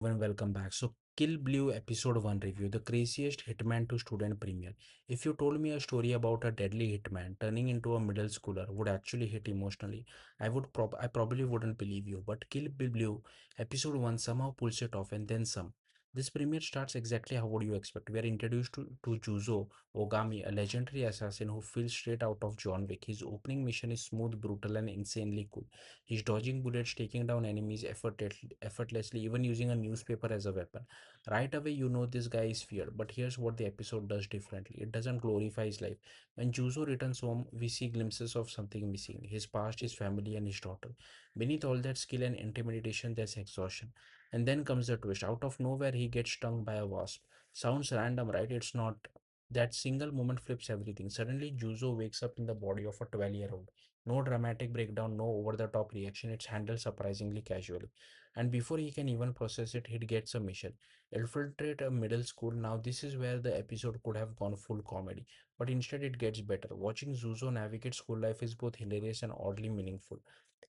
and welcome back. So, Kill Blue Episode 1 review, the craziest hitman to student premiere. If you told me a story about a deadly hitman turning into a middle schooler would actually hit emotionally, I probably wouldn't believe you. But Kill Bill Blue Episode 1 somehow pulls it off and then some. This premiere starts exactly how would you expect. We are introduced to Juzo Ogami, a legendary assassin who feels straight out of John Wick. His opening mission is smooth, brutal, and insanely cool. He's dodging bullets, taking down enemies effortlessly, even using a newspaper as a weapon. Right away, you know this guy is feared. But here's what the episode does differently: it doesn't glorify his life. When Juzo returns home, we see glimpses of something missing: his past, his family, and his daughter. Beneath all that skill and intimidation, there's exhaustion. And then comes the twist. Out of nowhere, he gets stung by a wasp. Sounds random, right? It's not. That single moment flips everything. Suddenly, Juzo wakes up in the body of a 12-year-old. No dramatic breakdown, no over the top reaction. It's handled surprisingly casually. And before he can even process it, he gets a mission: infiltrate a middle school. Now, this is where the episode could have gone full comedy, but instead it gets better. Watching Zuzo navigate school life is both hilarious and oddly meaningful.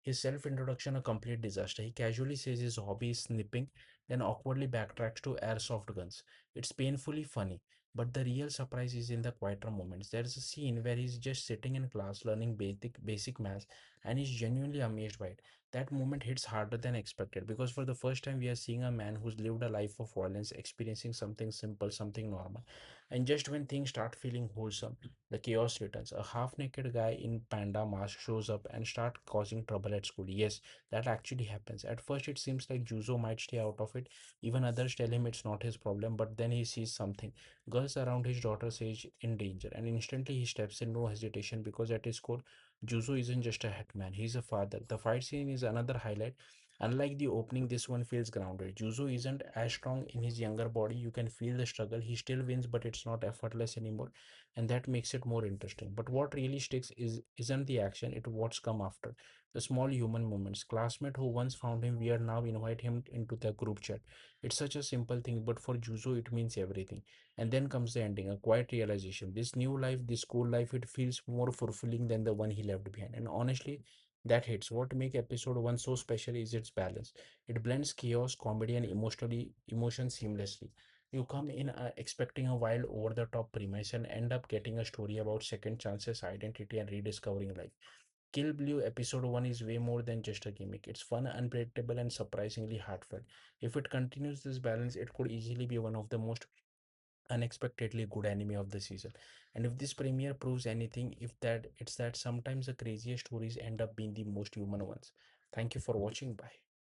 His self introduction, a complete disaster. He casually says his hobby is snipping, then awkwardly backtracks to airsoft guns. It's painfully funny. But the real surprise is in the quieter moments. There's a scene where he's just sitting in class learning basic math and he's genuinely amazed by it. That moment hits harder than expected because for the first time we are seeing a man who's lived a life of violence, experiencing something simple, something normal. And just when things start feeling wholesome, the chaos returns. A half-naked guy in panda mask shows up and start causing trouble at school. Yes, that actually happens. At first it seems like Juzo might stay out of it. Even others tell him it's not his problem, but then he sees something. Girls around his daughter's age in danger, and instantly he steps in, no hesitation, because at his core, Juzo isn't just a hitman, he's a father. The fight scene is another highlight. Unlike the opening, this one feels grounded. Juzo isn't as strong in his younger body. You can feel the struggle. He still wins, but it's not effortless anymore, and that makes it more interesting. But what really sticks isn't the action, it's what's come after. The small human moments. Classmate who once found him weird now invite him into the group chat. It's such a simple thing, but for Juzo it means everything. And then comes the ending, a quiet realization. This new life, this school life, it feels more fulfilling than the one he left behind. And honestly, that hits. What make episode one so special is its balance. It blends chaos, comedy, and emotion seamlessly. You come in expecting a wild, over-the-top premise and end up getting a story about second chances, identity, and rediscovering life. Kill Blue episode 1 is way more than just a gimmick. It's fun, unpredictable, and surprisingly heartfelt. If it continues this balance, it could easily be one of the most unexpectedly good anime of the season. And if this premiere proves anything, if that it's that sometimes the craziest stories end up being the most human ones. Thank you for watching. Bye.